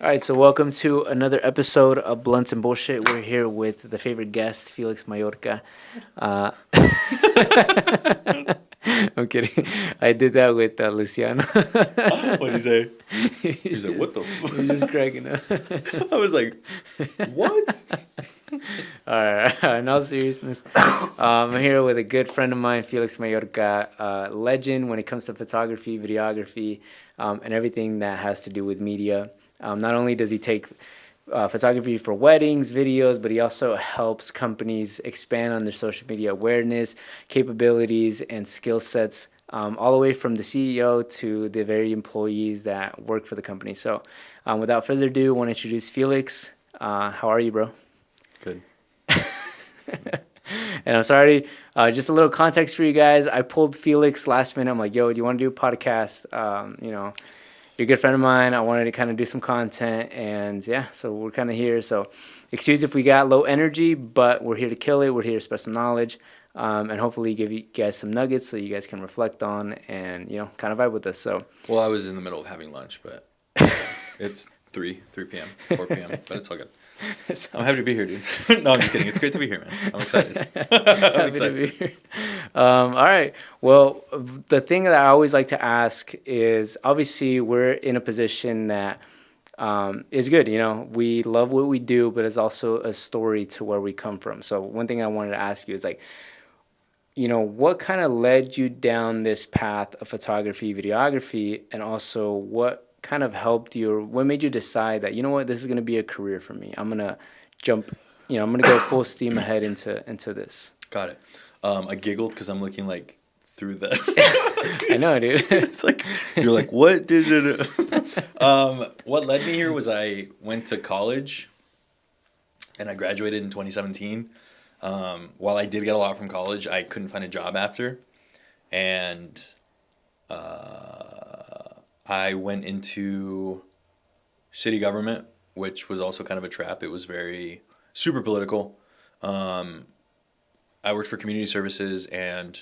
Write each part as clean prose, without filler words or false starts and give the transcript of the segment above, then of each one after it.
All right, so welcome to another episode of Blunts and Bullshit. We're here with the favorite guest, Felix Mayorca. Uh, I'm kidding. I did that with Luciano. What did he say? He's like, "What the He's just cracking up. I was like, what? All right, in all seriousness, I'm here with a good friend of mine, Felix Mayorca, legend when it comes to photography, videography, and everything that has to do with media. Not only does he take photography for weddings, videos, but he also helps companies expand on their social media awareness, capabilities, and skill sets, all the way from the CEO to the very employees that work for the company. So, without further ado, I want to introduce Felix. How are you, bro? Good. And I'm sorry, just a little context for you guys. I pulled Felix last minute. I'm like, yo, do you want to do a podcast? You're a good friend of mine. I wanted to kind of do some content, and yeah, so we're kind of here. So excuse if we got low energy, but we're here to kill it. We're here to spread some knowledge, and hopefully give you guys some nuggets so you guys can reflect on and, kind of vibe with us. So Well, I was in the middle of having lunch, but it's 3 p.m., 4 p.m., but it's all good. I'm happy to be here, dude. No, I'm just kidding. It's great to be here, man. I'm excited. I'm Happy to be here. All right. Well, the thing that I always like to ask is, obviously we're in a position that is good. We love what we do, but it's also a story to where we come from. So one thing I wanted to ask you is like, what kind of led you down this path of photography, videography, and also what kind of helped you, or what made you decide that, this is going to be a career for me? I'm going to jump, I'm going to go full steam ahead into this. Got it. I giggled because I'm looking like through the. I know, dude. It's like you're like, what did it? What led me here was I went to college, and I graduated in 2017. While I did get a lot from college, I couldn't find a job after, and I went into city government, which was also kind of a trap. It was very super political. I worked for community services, and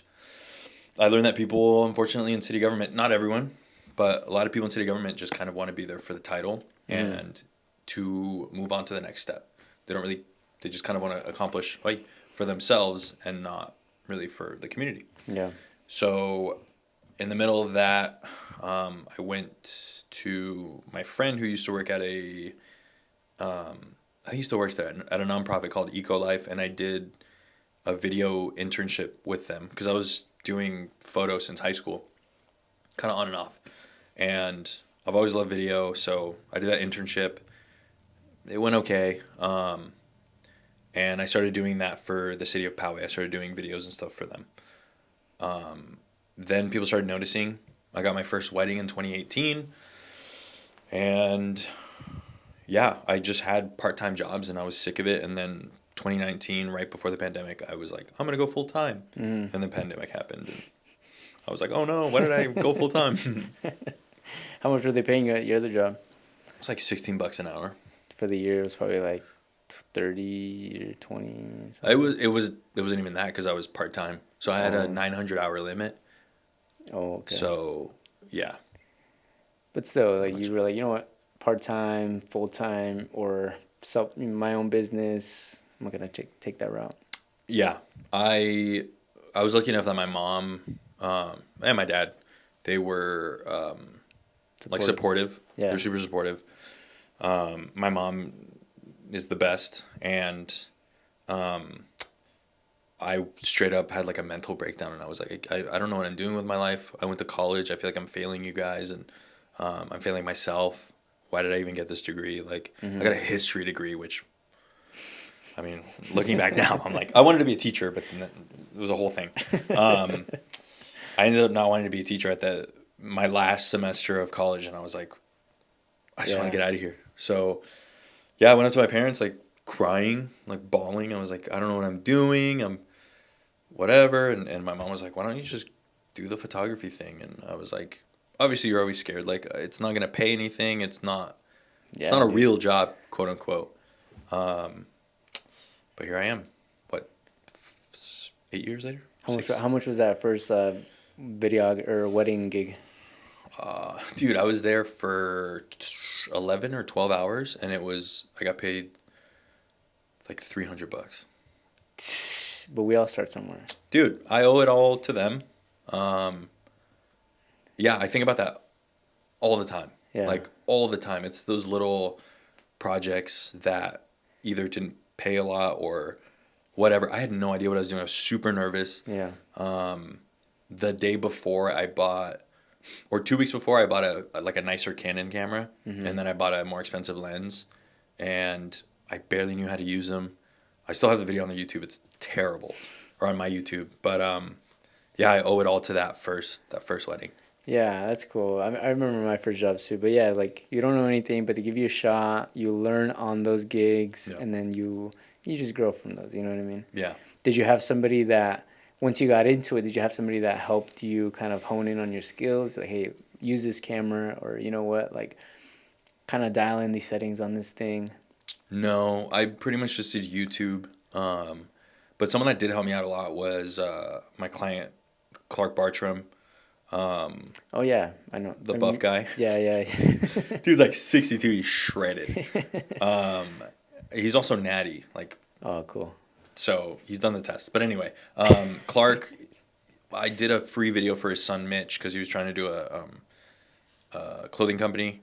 I learned that people, unfortunately, in city government, not everyone, but a lot of people in city government just kind of want to be there for the title and to move on to the next step. They just kind of want to accomplish for themselves and not really for the community. Yeah. So in the middle of that, I went to my friend who used to work at I think he still works there at a nonprofit called Eco Life, and I did a video internship with them because I was doing photos since high school, kind of on and off. And I've always loved video, so I did that internship. It went okay. And I started doing that for the city of Poway. I started doing videos and stuff for them. Then people started noticing. I got my first wedding in 2018. And yeah, I just had part-time jobs and I was sick of it. And then 2019, right before the pandemic, I was like, I'm going to go full-time. And the pandemic happened. And I was like, oh no, why did I go full-time? How much were they paying you at your other job? It was like $16 an hour. For the year, it was probably like 30 or 20 or something. It wasn't even that because I was part-time. So I had a 900-hour limit. Oh, okay. So, yeah. But still, like, you were like, you know what, part-time, full-time, or my own business, I'm not going to take that route. Yeah. I was lucky enough that my mom and my dad, they were supportive. Yeah. They're super supportive. My mom is the best, and I straight up had like a mental breakdown, and I was like, I don't know what I'm doing with my life. I went to college. I feel like I'm failing you guys, and I'm failing myself. Why did I even get this degree? Like, I got a history degree, which, I mean, looking back now, I'm like, I wanted to be a teacher, but then it was a whole thing. I ended up not wanting to be a teacher at my last semester of college, and I was like, I just want to get out of here. So, yeah, I went up to my parents, like, crying, like, bawling. I was like, I don't know what I'm doing. I'm whatever. And my mom was like, why don't you just do the photography thing? And I was like, obviously, you're always scared. Like, it's not going to pay anything. It's not a real job, quote unquote. But here I am. What, 8 years later? How much was that first video or wedding gig? Dude, I was there for 11 or 12 hours, and I got paid like $300. But we all start somewhere. Dude, I owe it all to them. Um, yeah, I think about that all the time. Yeah. Like all the time. It's those little projects that either didn't pay a lot or whatever. I had no idea what I was doing. I was super nervous. Yeah. The day before I bought, or 2 weeks before, I bought a nicer Canon camera, and then I bought a more expensive lens, and I barely knew how to use them. I still have the video on the YouTube. It's terrible, or on my YouTube. But yeah, I owe it all to that first wedding. Yeah, that's cool. I remember my first jobs too. But yeah, like you don't know anything, but they give you a shot. You learn on those gigs, Yeah. and then you just grow from those. You know what I mean? Yeah. Did you have somebody that once you got into it, did you have somebody that helped you kind of hone in on your skills? Like, hey, use this camera, or you know what, like kind of dial in these settings on this thing. No, I pretty much just did YouTube. But someone that did help me out a lot was my client, Clark Bartram, Oh yeah, I know. the buff guy. Yeah, yeah. Dude's like 62. He's shredded. He's also natty. Like, Oh, cool. so he's done the test. But anyway, Clark, I did a free video for his son Mitch because he was trying to do a clothing company,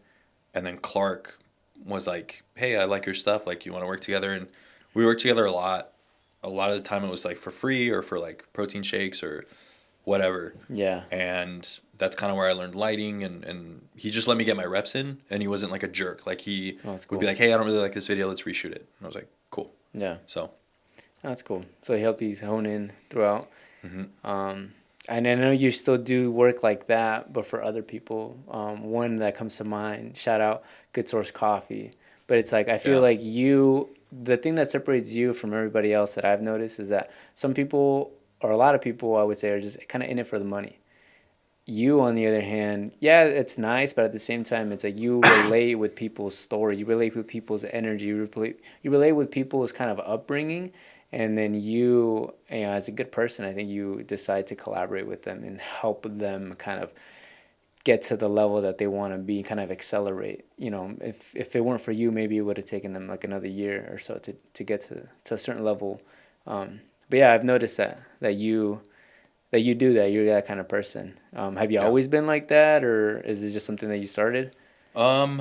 and then Clark was like, "Hey, I like your stuff. Like, you want to work together?" And we worked together a lot. A lot of the time, it was like for free or for like protein shakes or whatever. Yeah. And that's kind of where I learned lighting, and he just let me get my reps in, and he wasn't like a jerk. Like he Oh, that's would cool. be like, "Hey, I don't really like this video. Let's reshoot it." And I was like, "Cool." Yeah, So that's cool. So he helped you hone in throughout. mhm. And I know you still do work like that, but for other people. One that comes to mind, shout out Good Source Coffee. But it's like, I feel Yeah. like the thing that separates you from everybody else that I've noticed is that some people, or a lot of people, I would say, are just kind of in it for the money. You, on the other hand, yeah, it's nice, but at the same time, it's like you relate with people's story. You relate with people's energy. You relate with people's kind of upbringing. And then as a good person, I think you decide to collaborate with them and help them kind of get to the level that they want to be, kind of accelerate. You know, if it weren't for you, maybe it would have taken them like another year or so to get to a certain level. But yeah, I've noticed that you do that. You're that kind of person. Have you Yeah. always been like that, or is it just something that you started? Um,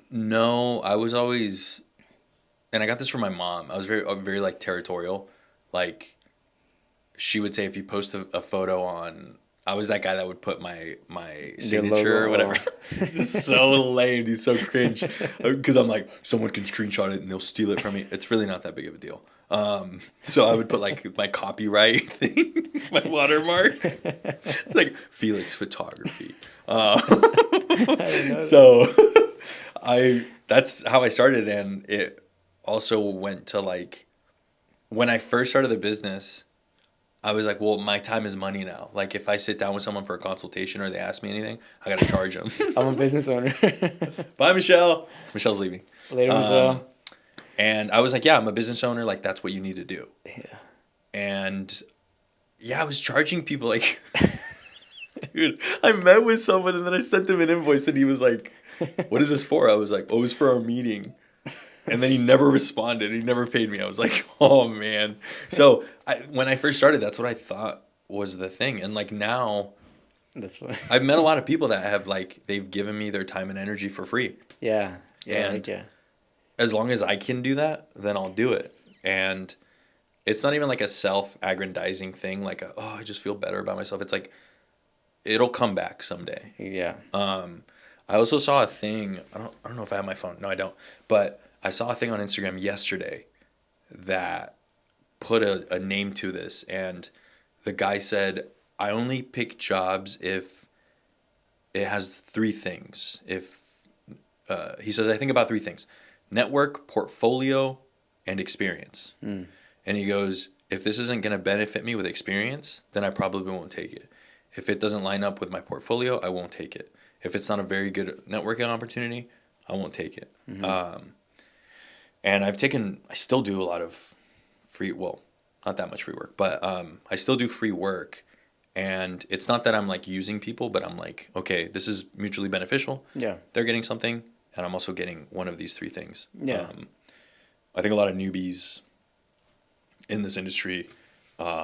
no, I was always, and I got this from my mom. I was very like territorial. Like, she would say if you post a photo on, I was that guy that would put my signature or logo. whatever. It's so lame, dude, so cringe. Because I'm like, someone can screenshot it and they'll steal it from me. It's really not that big of a deal. So I would put like my copyright thing, my watermark. It's like Felix Photography. didn't know So that's how I started, and it also went to like when I first started the business, I was like, well, my time is money now. Like if I sit down with someone for a consultation or they ask me anything, I gotta charge them. I'm a business owner. Bye, Michelle. Michelle's leaving. Later, Michelle. And I was like, yeah, I'm a business owner. Like that's what you need to do. Yeah. And yeah, I was charging people like, dude, I met with someone and then I sent him an invoice and he was like, what is this for? I was like, oh, it's for our meeting. And then he never responded. He never paid me. I was like, oh, man. So when I first started, that's what I thought was the thing. And like now, That's what. I've met a lot of people that have like, they've given me their time and energy for free. Yeah. Yeah. And Like, yeah. as long as I can do that, then I'll do it. And it's not even like a self-aggrandizing thing. Like, oh, I just feel better about myself. It's like, it'll come back someday. Yeah. I also saw a thing. I don't know if I have my phone. No, I don't. But I saw a thing on Instagram yesterday that put a name to this, and the guy said, I only pick jobs if it has three things. If he says, I think about three things: network, portfolio, and experience. And he goes, if this isn't going to benefit me with experience, then I probably won't take it. If it doesn't line up with my portfolio, I won't take it. If it's not a very good networking opportunity, I won't take it. And I still do a lot of free, well, not that much free work, but I still do free work. And it's not that I'm like using people, but I'm like, okay, this is mutually beneficial. Yeah. They're getting something, and I'm also getting one of these three things. Yeah. I think a lot of newbies in this industry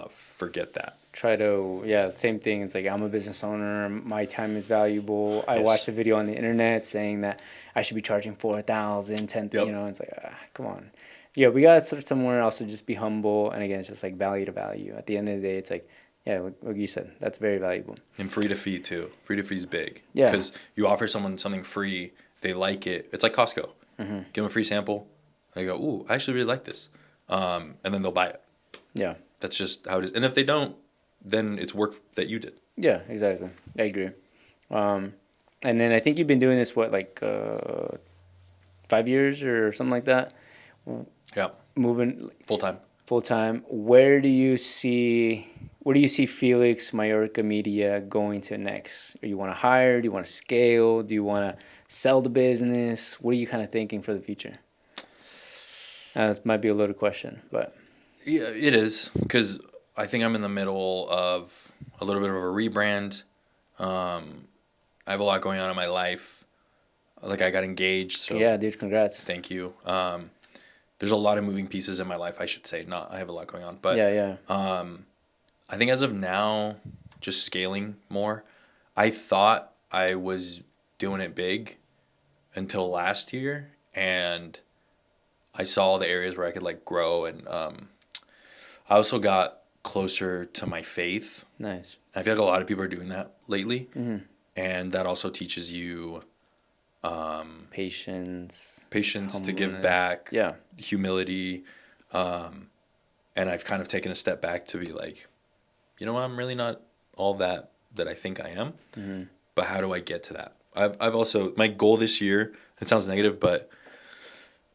forget that. Try to, yeah, same thing. It's like, I'm a business owner. My time is valuable. I Yes. watched a video on the internet saying that I should be charging 4,000, 10,000. Yep. You know, it's like, come on. Yeah, we got to start somewhere. Also, just be humble. And again, it's just like value to value. At the end of the day, it's like, yeah, like you said, that's very valuable. And free to fee too. Free to fee is big. Yeah. Because you offer someone something free, they like it. It's like Costco. Mm-hmm. Give them a free sample. They go, ooh, I actually really like this. And then they'll buy it. Yeah. That's just how it is. And if they don't, then it's work that you did. Yeah, exactly. I agree. And then I think you've been doing this, what, like 5 years or something like that? Yeah. Moving Full time. full time. Where do you see Felix Mayorca Media going to next? Do you want to hire? Do you want to scale? Do you want to sell the business? What are you kind of thinking for the future? It might be a loaded question, but Yeah, it is. Because I think I'm in the middle of a little bit of a rebrand. I have a lot going on in my life. Like, I got engaged. So yeah, dude, congrats. thank you. There's a lot of moving pieces in my life, I should say. Not I have a lot going on. But Yeah. I think as of now, just scaling more. I thought I was doing it big until last year, and I saw the areas where I could like grow, and I also got closer to my faith. Nice. I feel like a lot of people are doing that lately, Mm-hmm. and that also teaches you Patience. to give Humbleness. back, Yeah. humility, and I've kind of taken a step back to be like, you know what, I'm really not all that I think I am, Mm-hmm. but how do I get to that? I've also, my goal this year, it sounds negative, but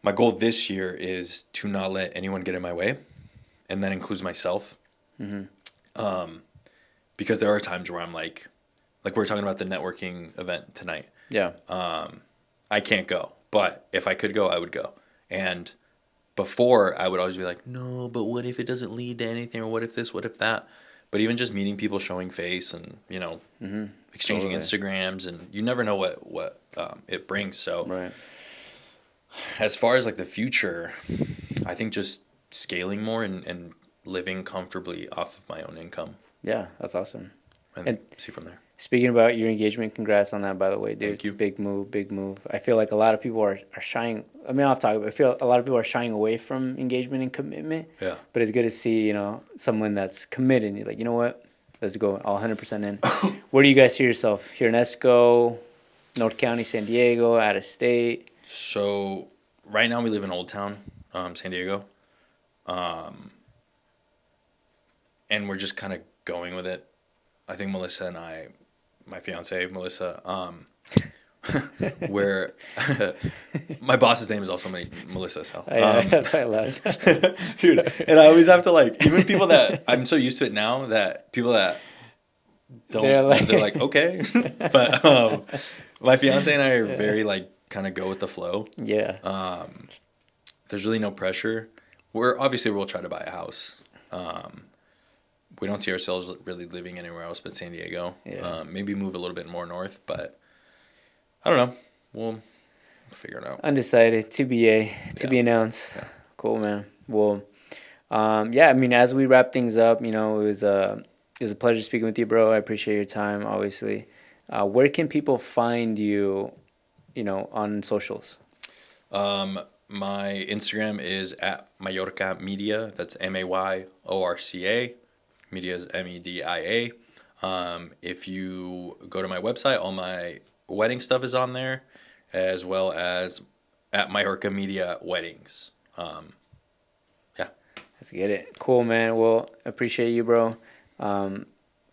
my goal this year is to not let anyone get in my way, and that includes myself. Mm-hmm. Because there are times where I'm like we're talking about the networking event tonight. Yeah. I can't go, but if I could go, I would go. And before, I would always be like, no, but what if it doesn't lead to anything, or what if this, what if that? But even just meeting people, showing face, and Mm-hmm. exchanging Totally. Instagrams, and you never know what it brings. So Right. as far as like the future, I think just scaling more and living comfortably off of my own income, Yeah, that's awesome. and And- see from there. Speaking about your engagement, congrats on that, by the way, dude. Thank It's you. a big move, big move. I feel like a lot of people are shying. I mean, I'll talk, but I feel a lot of people are shying away from engagement and commitment. Yeah. But it's good to see, someone that's committed. And you're like, you know what? Let's go all 100% in. Where do you guys see yourself? Here in Esco, North County, San Diego, out of state? So right now we live in Old Town, San Diego, and we're just kind of going with it. I think Melissa and I, my fiance Melissa, where my boss's name is also Melissa. So That's why I laughed. dude, and I always have to like, even people that I'm so used to it now, that people that don't, they're like okay, but my fiance and I are very like kind of go with the flow. Yeah. There's really no pressure. We'll try to buy a house. We don't see ourselves really living anywhere else but San Diego. Yeah. Maybe move a little bit more north, but I don't know. We'll figure it out. Undecided. To be Yeah. announced. Yeah. Cool, man. Well, yeah. I mean, as we wrap things up, it was a pleasure speaking with you, bro. I appreciate your time. Obviously, where can people find you? On socials. My Instagram is at Mayorca Media. That's Mayorca. Media is Media. If you go to my website, all my wedding stuff is on there, as well as at Mayorca Media Weddings. Yeah. Let's get it. Cool, man. Well, appreciate you, bro. I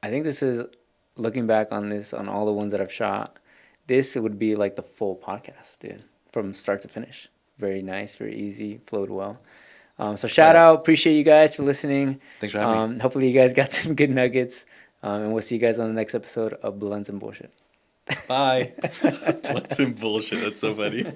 think this is, looking back on this, on all the ones that I've shot, this would be like the full podcast, dude, from start to finish. Very nice, very easy, flowed well. So shout out, appreciate you guys for listening. Thanks for having me. Hopefully you guys got some good nuggets, and we'll see you guys on the next episode of Blunts and Bullshit. Bye. What's in bullshit? That's so funny.